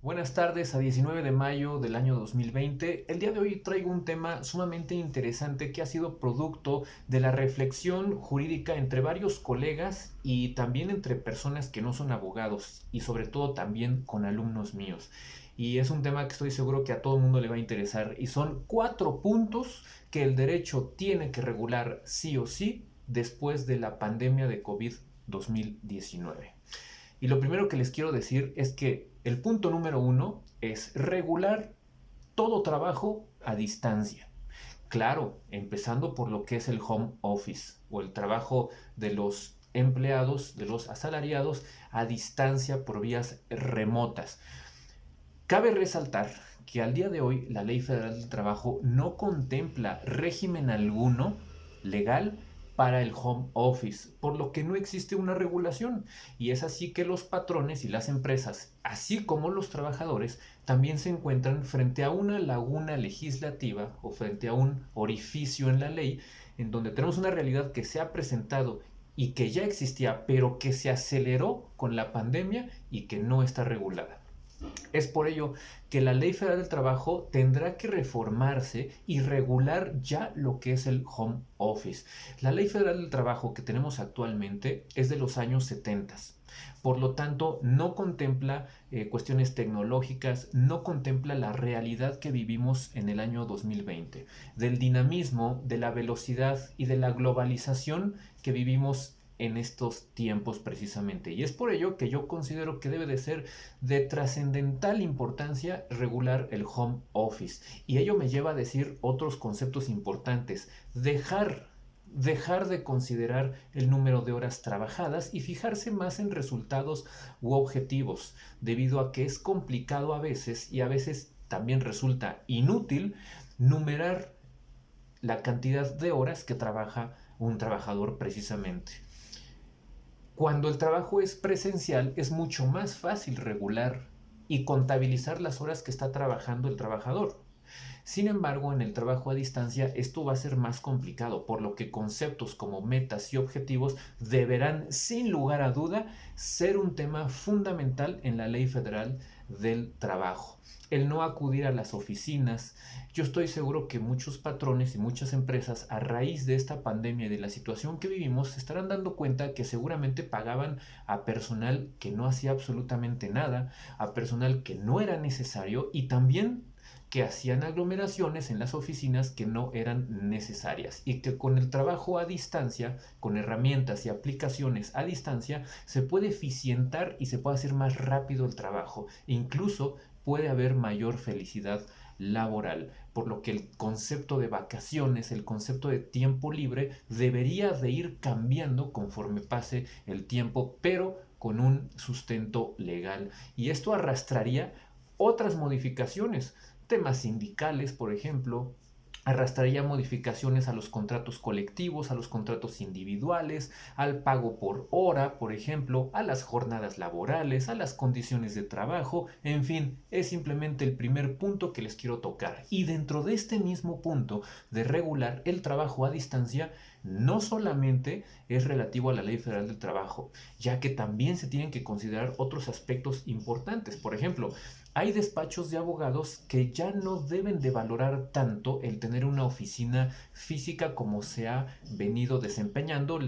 Buenas tardes, a 19 de mayo del año 2020. El día de hoy traigo un tema sumamente interesante que ha sido producto de la reflexión jurídica entre varios colegas y también entre personas que no son abogados y sobre todo también con alumnos míos. Y es un tema que estoy seguro que a todo el mundo le va a interesar y son 4 puntos que el derecho tiene que regular sí o sí después de la pandemia de COVID-2019. Y lo primero que les quiero decir es que el punto número uno es regular todo trabajo a distancia. Claro, empezando por lo que es el home office o el trabajo de los empleados, de los asalariados a distancia por vías remotas. Cabe resaltar que al día de hoy la Ley Federal del Trabajo no contempla régimen alguno legal para el home office, por lo que no existe una regulación. Y es así que los patrones y las empresas, así como los trabajadores, también se encuentran frente a una laguna legislativa o frente a un orificio en la ley, en donde tenemos una realidad que se ha presentado y que ya existía, pero que se aceleró con la pandemia y que no está regulada. Es por ello que la Ley Federal del Trabajo tendrá que reformarse y regular ya lo que es el home office. La Ley Federal del Trabajo que tenemos actualmente es de los años 70. Por lo tanto, no contempla cuestiones tecnológicas, no contempla la realidad que vivimos en el año 2020, del dinamismo, de la velocidad y de la globalización que vivimos en estos tiempos precisamente. Y es por ello que yo considero que debe de ser de trascendental importancia regular el home office. Y ello me lleva a decir otros conceptos importantes. Dejar de considerar el número de horas trabajadas y fijarse más en resultados u objetivos, debido a que es complicado a veces y a veces también resulta inútil numerar la cantidad de horas que trabaja un trabajador precisamente. Cuando el trabajo es presencial es mucho más fácil regular y contabilizar las horas que está trabajando el trabajador. Sin embargo, en el trabajo a distancia esto va a ser más complicado, por lo que conceptos como metas y objetivos deberán, sin lugar a duda, ser un tema fundamental en la Ley Federal del Trabajo. El no acudir a las oficinas. Yo estoy seguro que muchos patrones y muchas empresas, a raíz de esta pandemia y de la situación que vivimos, se estarán dando cuenta que seguramente pagaban a personal que no hacía absolutamente nada, a personal que no era necesario y también que hacían aglomeraciones en las oficinas que no eran necesarias y que con el trabajo a distancia, con herramientas y aplicaciones a distancia, se puede eficientar y se puede hacer más rápido el trabajo. E incluso puede haber mayor felicidad laboral, por lo que el concepto de vacaciones, el concepto de tiempo libre debería de ir cambiando conforme pase el tiempo, pero con un sustento legal. Y esto arrastraría otras modificaciones, temas sindicales, por ejemplo, arrastraría modificaciones a los contratos colectivos, a los contratos individuales, al pago por hora, por ejemplo, a las jornadas laborales, a las condiciones de trabajo, en fin, es simplemente el primer punto que les quiero tocar. Y dentro de este mismo punto de regular el trabajo a distancia, no solamente es relativo a la Ley Federal del Trabajo, ya que también se tienen que considerar otros aspectos importantes. Por ejemplo, hay despachos de abogados que ya no deben de valorar tanto el tener una oficina física como se ha venido desempeñando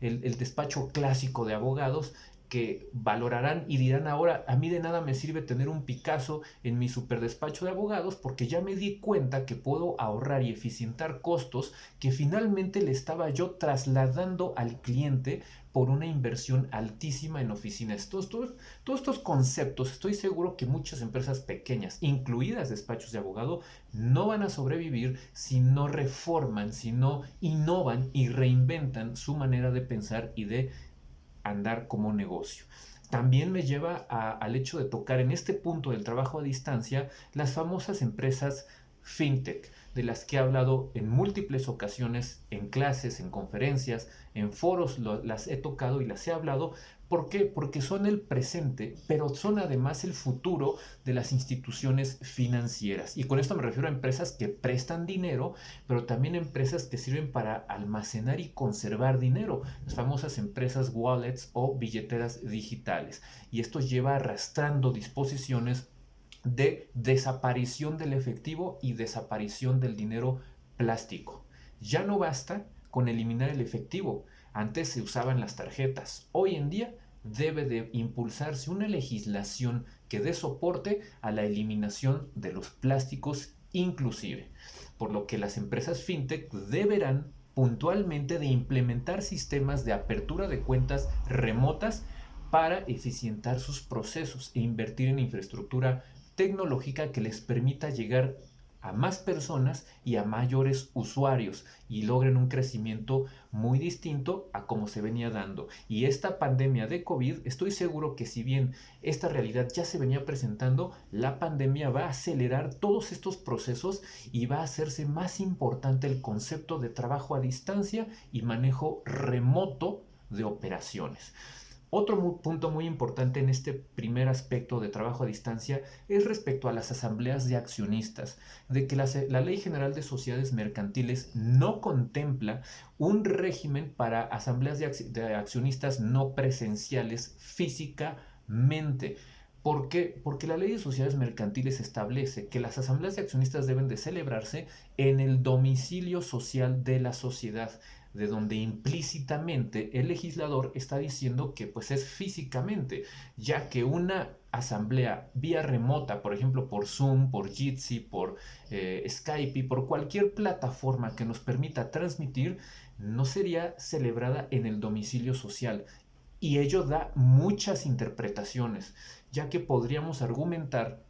el despacho clásico de abogados, que valorarán y dirán ahora, a mí de nada me sirve tener un Picasso en mi superdespacho de abogados porque ya me di cuenta que puedo ahorrar y eficientar costos que finalmente le estaba yo trasladando al cliente por una inversión altísima en oficinas. Todos estos conceptos, estoy seguro que muchas empresas pequeñas, incluidas despachos de abogado, no van a sobrevivir si no reforman, si no innovan y reinventan su manera de pensar y de andar como negocio. También me lleva al hecho de tocar en este punto del trabajo a distancia las famosas empresas fintech, de las que he hablado en múltiples ocasiones, en clases, en conferencias, en foros, las he tocado y las he hablado. ¿Por qué? Porque son el presente, pero son además el futuro de las instituciones financieras. Y con esto me refiero a empresas que prestan dinero, pero también empresas que sirven para almacenar y conservar dinero, las famosas empresas wallets o billeteras digitales. Y esto lleva arrastrando disposiciones de desaparición del efectivo y desaparición del dinero plástico. Ya no basta con eliminar el efectivo. Antes se usaban las tarjetas. Hoy en día debe de impulsarse una legislación que dé soporte a la eliminación de los plásticos inclusive. Por lo que las empresas fintech deberán puntualmente de implementar sistemas de apertura de cuentas remotas para eficientar sus procesos e invertir en infraestructura tecnológica que les permita llegar a más personas y a mayores usuarios y logren un crecimiento muy distinto a como se venía dando. Y esta pandemia de COVID, estoy seguro que si bien esta realidad ya se venía presentando, la pandemia va a acelerar todos estos procesos y va a hacerse más importante el concepto de trabajo a distancia y manejo remoto de operaciones. Otro punto muy importante en este primer aspecto de trabajo a distancia es respecto a las asambleas de accionistas, de que la Ley General de Sociedades Mercantiles no contempla un régimen para asambleas de accionistas no presenciales físicamente. ¿Por qué? Porque la Ley de Sociedades Mercantiles establece que las asambleas de accionistas deben de celebrarse en el domicilio social de la sociedad, de donde implícitamente el legislador está diciendo que pues es físicamente, ya que una asamblea vía remota, por ejemplo por Zoom, por Jitsi, por Skype y por cualquier plataforma que nos permita transmitir, no sería celebrada en el domicilio social. Y ello da muchas interpretaciones, ya que podríamos argumentar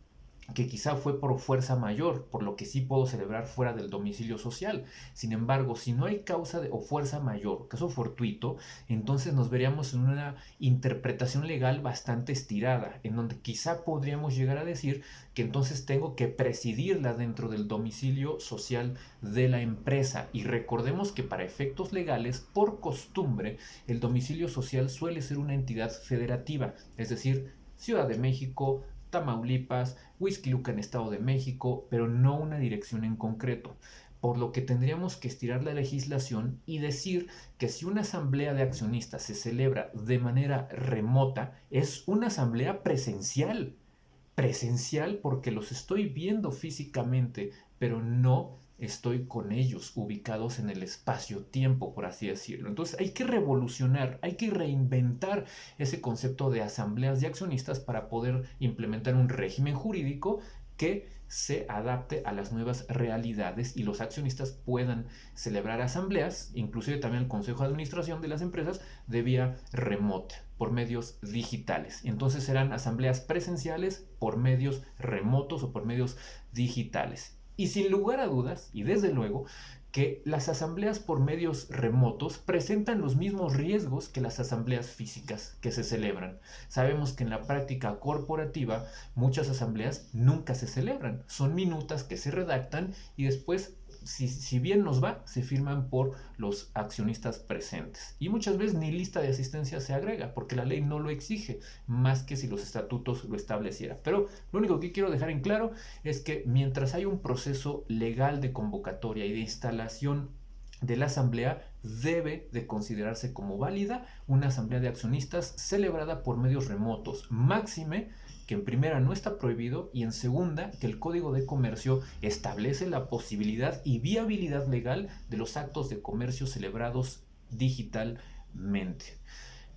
que quizá fue por fuerza mayor, por lo que sí puedo celebrar fuera del domicilio social. Sin embargo, si no hay causa o fuerza mayor, caso fortuito, entonces nos veríamos en una interpretación legal bastante estirada, en donde quizá podríamos llegar a decir que entonces tengo que presidirla dentro del domicilio social de la empresa. Y recordemos que para efectos legales, por costumbre, el domicilio social suele ser una entidad federativa, es decir, Ciudad de México, Tamaulipas, Huixquiluca en Estado de México, pero no una dirección en concreto. Por lo que tendríamos que estirar la legislación y decir que si una asamblea de accionistas se celebra de manera remota, es una asamblea presencial. Presencial porque los estoy viendo físicamente, pero no estoy con ellos ubicados en el espacio-tiempo, por así decirlo. Entonces hay que revolucionar, hay que reinventar ese concepto de asambleas de accionistas para poder implementar un régimen jurídico que se adapte a las nuevas realidades y los accionistas puedan celebrar asambleas, inclusive también el consejo de administración de las empresas, de vía remota, por medios digitales. Entonces serán asambleas presenciales por medios remotos o por medios digitales. Y sin lugar a dudas, y desde luego, que las asambleas por medios remotos presentan los mismos riesgos que las asambleas físicas que se celebran. Sabemos que en la práctica corporativa muchas asambleas nunca se celebran. Son minutas que se redactan y después, si bien nos va, se firman por los accionistas presentes. Y muchas veces ni lista de asistencia se agrega, porque la ley no lo exige, más que si los estatutos lo establecieran. Pero lo único que quiero dejar en claro es que mientras hay un proceso legal de convocatoria y de instalación de la asamblea, debe de considerarse como válida una asamblea de accionistas celebrada por medios remotos, máxime que en primera no está prohibido y en segunda que el Código de Comercio establece la posibilidad y viabilidad legal de los actos de comercio celebrados digitalmente.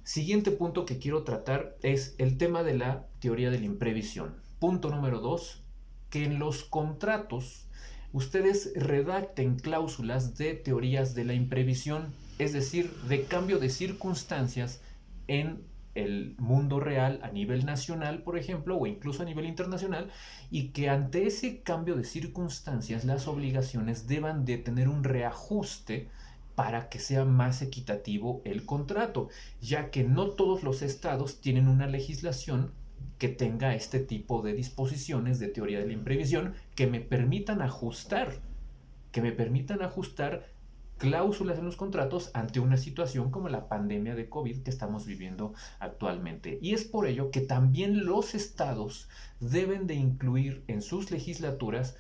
Siguiente punto que quiero tratar es el tema de la teoría de la imprevisión. Punto número 2, que en los contratos ustedes redacten cláusulas de teorías de la imprevisión, es decir, de cambio de circunstancias en el mundo real a nivel nacional, por ejemplo, o incluso a nivel internacional, y que ante ese cambio de circunstancias las obligaciones deban de tener un reajuste para que sea más equitativo el contrato, ya que no todos los estados tienen una legislación que tenga este tipo de disposiciones de teoría de la imprevisión que me permitan ajustar cláusulas en los contratos ante una situación como la pandemia de COVID que estamos viviendo actualmente. Y es por ello que también los estados deben de incluir en sus legislaturas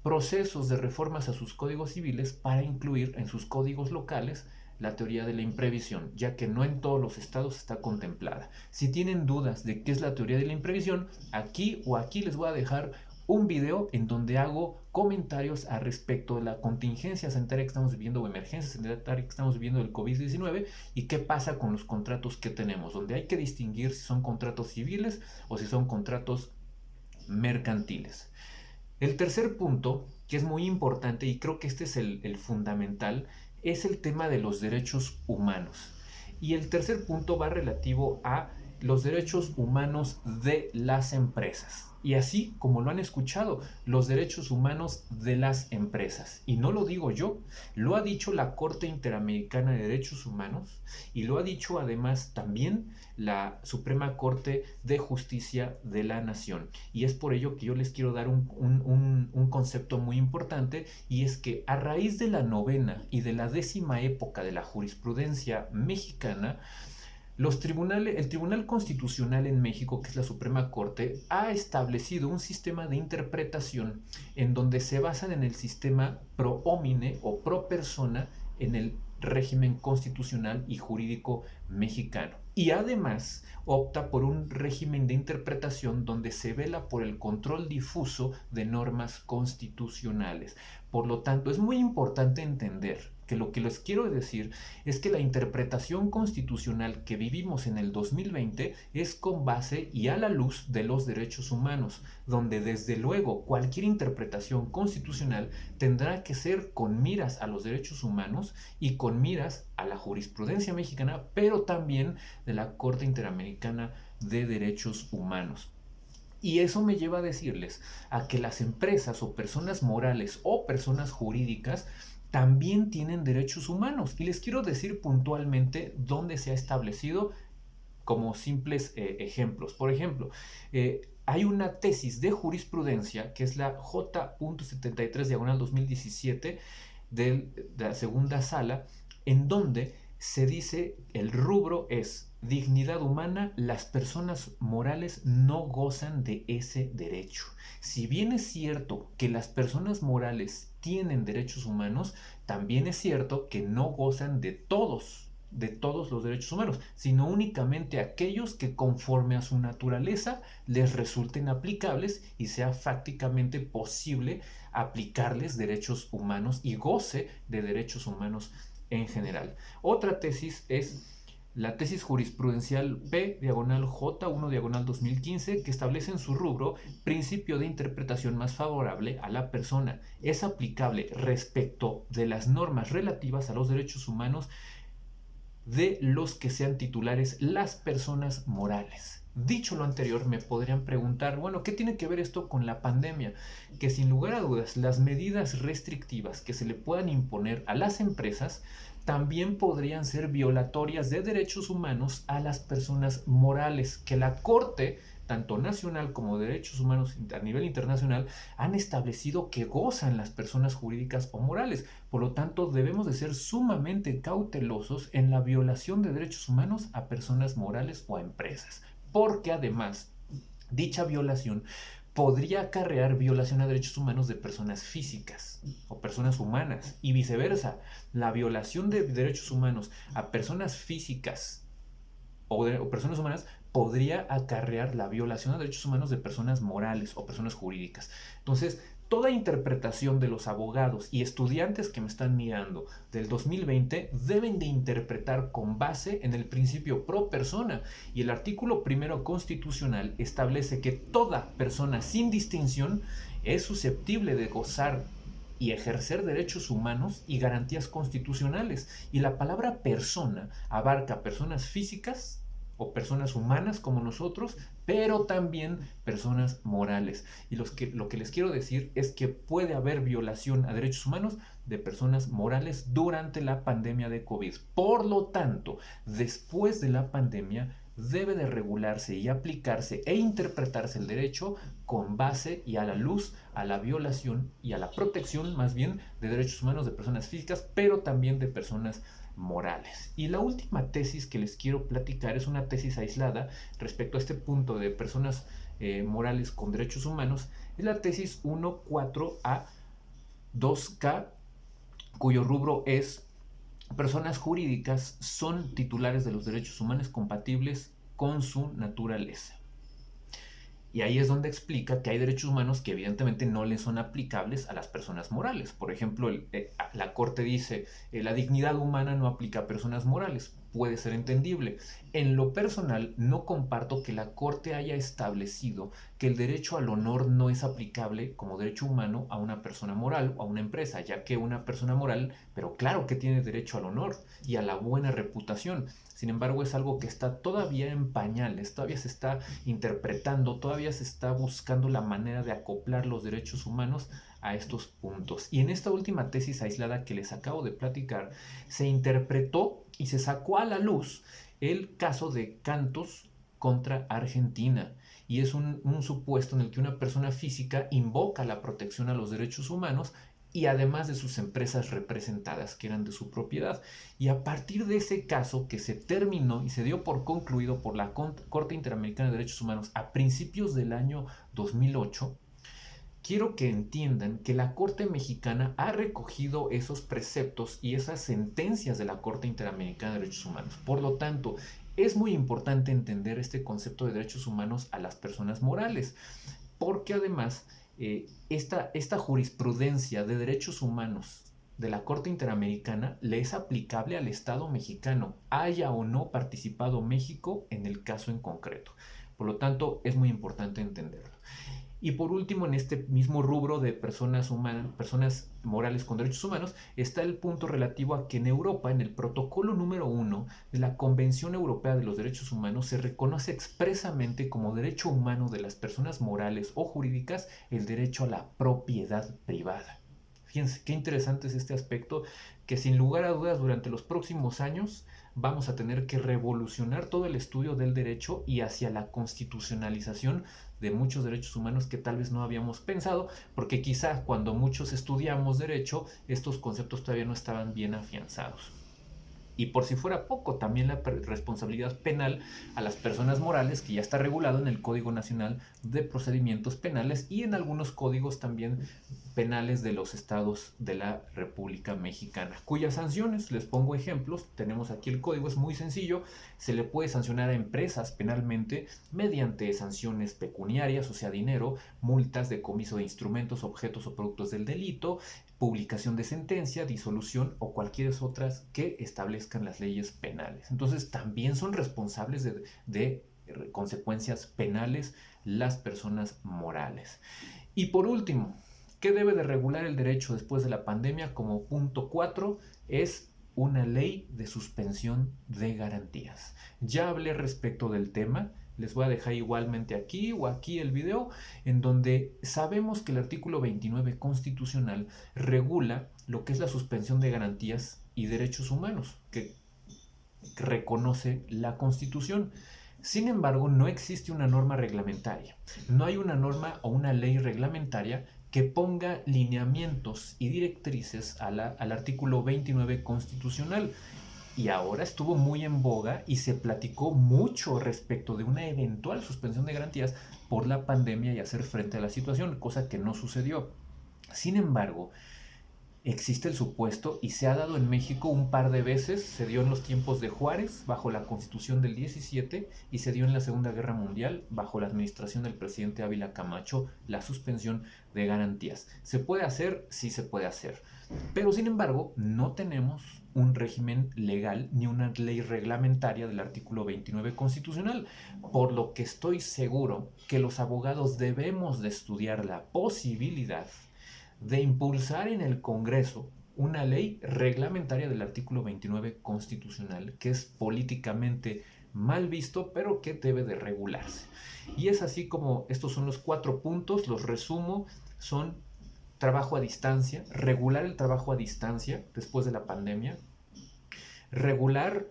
procesos de reformas a sus códigos civiles para incluir en sus códigos locales la teoría de la imprevisión, ya que no en todos los estados está contemplada. Si tienen dudas de qué es la teoría de la imprevisión, aquí les voy a dejar un video en donde hago comentarios al respecto de la contingencia sanitaria que estamos viviendo o emergencia sanitaria que estamos viviendo del COVID-19 y qué pasa con los contratos que tenemos, donde hay que distinguir si son contratos civiles o si son contratos mercantiles. El tercer punto, que es muy importante y creo que este es el fundamental, es el tema de los derechos humanos. Y el tercer punto va relativo a los derechos humanos de las empresas. Y así como lo han escuchado, los derechos humanos de las empresas. Y no lo digo yo, lo ha dicho la Corte Interamericana de Derechos Humanos y lo ha dicho además también la Suprema Corte de Justicia de la Nación. Y es por ello que yo les quiero dar un concepto muy importante, y es que a raíz de la novena y de la 10ª época de la jurisprudencia mexicana, el Tribunal Constitucional en México, que es la Suprema Corte, ha establecido un sistema de interpretación en donde se basan en el sistema pro homine o pro persona en el régimen constitucional y jurídico mexicano. Y además opta por un régimen de interpretación donde se vela por el control difuso de normas constitucionales. Por lo tanto, es muy importante entender que lo que les quiero decir es que la interpretación constitucional que vivimos en el 2020 es con base y a la luz de los derechos humanos, donde desde luego cualquier interpretación constitucional tendrá que ser con miras a los derechos humanos y con miras a la jurisprudencia mexicana, pero también de la Corte Interamericana de Derechos Humanos. Y eso me lleva a decirles a que las empresas o personas morales o personas jurídicas también tienen derechos humanos. Y les quiero decir puntualmente dónde se ha establecido como simples ejemplos. Por ejemplo, hay una tesis de jurisprudencia que es la J.73/2017 de la segunda sala, en donde se dice el rubro es dignidad humana, las personas morales no gozan de ese derecho. Si bien es cierto que las personas morales tienen derechos humanos, también es cierto que no gozan de todos los derechos humanos, sino únicamente aquellos que conforme a su naturaleza les resulten aplicables y sea fácticamente posible aplicarles derechos humanos y goce de derechos humanos en general. Otra tesis es la tesis jurisprudencial P/J1/2015, que establece en su rubro principio de interpretación más favorable a la persona. Es aplicable respecto de las normas relativas a los derechos humanos de los que sean titulares las personas morales. Dicho lo anterior, me podrían preguntar, bueno, ¿qué tiene que ver esto con la pandemia? Que sin lugar a dudas, las medidas restrictivas que se le puedan imponer a las empresas también podrían ser violatorias de derechos humanos a las personas morales, que la Corte, tanto nacional como de derechos humanos a nivel internacional, han establecido que gozan las personas jurídicas o morales. Por lo tanto, debemos de ser sumamente cautelosos en la violación de derechos humanos a personas morales o a empresas, porque además dicha violación podría acarrear violación a derechos humanos de personas físicas o personas humanas, y viceversa. La violación de derechos humanos a personas físicas o personas humanas podría acarrear la violación a derechos humanos de personas morales o personas jurídicas. Entonces, toda interpretación de los abogados y estudiantes que me están mirando del 2020 deben de interpretar con base en el principio pro persona, y el artículo primero constitucional establece que toda persona sin distinción es susceptible de gozar y ejercer derechos humanos y garantías constitucionales, y la palabra persona abarca personas físicas o personas humanas como nosotros, pero también personas morales. Y lo que les quiero decir es que puede haber violación a derechos humanos de personas morales durante la pandemia de COVID. Por lo tanto, después de la pandemia, debe de regularse y aplicarse e interpretarse el derecho con base y a la luz a la violación y a la protección, más bien, de derechos humanos de personas físicas, pero también de personas morales. Y la última tesis que les quiero platicar es una tesis aislada respecto a este punto de personas morales con derechos humanos. Es la tesis 1.4a 2k, cuyo rubro es personas jurídicas son titulares de los derechos humanos compatibles con su naturaleza. Y ahí es donde explica que hay derechos humanos que evidentemente no le son aplicables a las personas morales. Por ejemplo, la Corte dice, la dignidad humana no aplica a personas morales. Puede ser entendible. En lo personal, no comparto que la Corte haya establecido que el derecho al honor no es aplicable como derecho humano a una persona moral o a una empresa, ya que una persona moral, pero claro que tiene derecho al honor y a la buena reputación. Sin embargo, es algo que está todavía en pañales, todavía se está interpretando, todavía se está buscando la manera de acoplar los derechos humanos a estos puntos. Y en esta última tesis aislada que les acabo de platicar, se interpretó y se sacó a la luz el caso de Cantos contra Argentina. Y es un supuesto en el que una persona física invoca la protección a los derechos humanos y además de sus empresas representadas que eran de su propiedad. Y a partir de ese caso que se terminó y se dio por concluido por la Corte Interamericana de Derechos Humanos a principios del año 2008, quiero que entiendan que la Corte Mexicana ha recogido esos preceptos y esas sentencias de la Corte Interamericana de Derechos Humanos. Por lo tanto, es muy importante entender este concepto de derechos humanos a las personas morales, porque además esta jurisprudencia de derechos humanos de la Corte Interamericana le es aplicable al Estado mexicano, haya o no participado México en el caso en concreto. Por lo tanto, es muy importante entenderlo. Y por último, en este mismo rubro de personas morales con derechos humanos, está el punto relativo a que en Europa, en el protocolo número 1 de la Convención Europea de los Derechos Humanos, se reconoce expresamente como derecho humano de las personas morales o jurídicas el derecho a la propiedad privada. Fíjense qué interesante es este aspecto, que sin lugar a dudas durante los próximos años vamos a tener que revolucionar todo el estudio del derecho y hacia la constitucionalización de muchos derechos humanos que tal vez no habíamos pensado, porque quizá cuando muchos estudiamos derecho, estos conceptos todavía no estaban bien afianzados. Y por si fuera poco, también la responsabilidad penal a las personas morales, que ya está regulado en el Código Nacional de Procedimientos Penales y en algunos códigos también penales de los estados de la República Mexicana, cuyas sanciones, les pongo ejemplos, tenemos aquí el código, es muy sencillo, se le puede sancionar a empresas penalmente mediante sanciones pecuniarias, o sea, dinero, multas, decomiso de instrumentos, objetos o productos del delito, publicación de sentencia, disolución o cualquiera otras que establezcan las leyes penales. Entonces también son responsables de consecuencias penales las personas morales. Y por último, ¿qué debe de regular el derecho después de la pandemia? Como punto 4 es una ley de suspensión de garantías. Ya hablé respecto del tema. Les voy a dejar igualmente aquí o aquí el video en donde sabemos que el artículo 29 constitucional regula lo que es la suspensión de garantías y derechos humanos que reconoce la Constitución. Sin embargo, no existe una norma reglamentaria. No hay una norma o una ley reglamentaria que ponga lineamientos y directrices al artículo 29 constitucional. Y ahora estuvo muy en boga y se platicó mucho respecto de una eventual suspensión de garantías por la pandemia y hacer frente a la situación, cosa que no sucedió. Sin embargo, existe el supuesto y se ha dado en México un par de veces, se dio en los tiempos de Juárez bajo la Constitución del 17 y se dio en la Segunda Guerra Mundial bajo la administración del presidente Ávila Camacho la suspensión de garantías. ¿Se puede hacer? Sí se puede hacer. Pero sin embargo, no tenemos un régimen legal ni una ley reglamentaria del artículo 29 constitucional, por lo que estoy seguro que los abogados debemos de estudiar la posibilidad de impulsar en el Congreso una ley reglamentaria del artículo 29 constitucional, que es políticamente mal visto, pero que debe de regularse. Y es así como estos son los 4 puntos, los resumo, son trabajo a distancia, regular el trabajo a distancia después de la pandemia, regular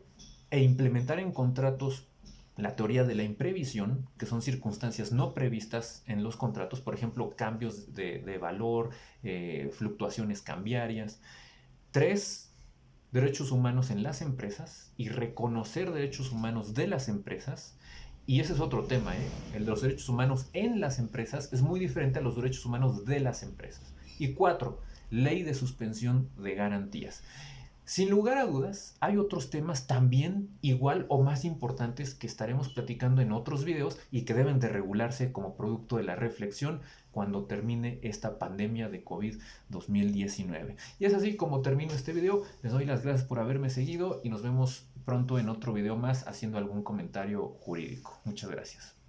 e implementar en contratos la teoría de la imprevisión, que son circunstancias no previstas en los contratos, por ejemplo, cambios de valor, fluctuaciones cambiarias. 3, derechos humanos en las empresas y reconocer derechos humanos de las empresas. Y ese es otro tema, el de los derechos humanos en las empresas es muy diferente a los derechos humanos de las empresas. Y 4, ley de suspensión de garantías. Sin lugar a dudas, hay otros temas también igual o más importantes que estaremos platicando en otros videos y que deben de regularse como producto de la reflexión cuando termine esta pandemia de COVID-2019. Y es así como termino este video. Les doy las gracias por haberme seguido y nos vemos pronto en otro video más haciendo algún comentario jurídico. Muchas gracias.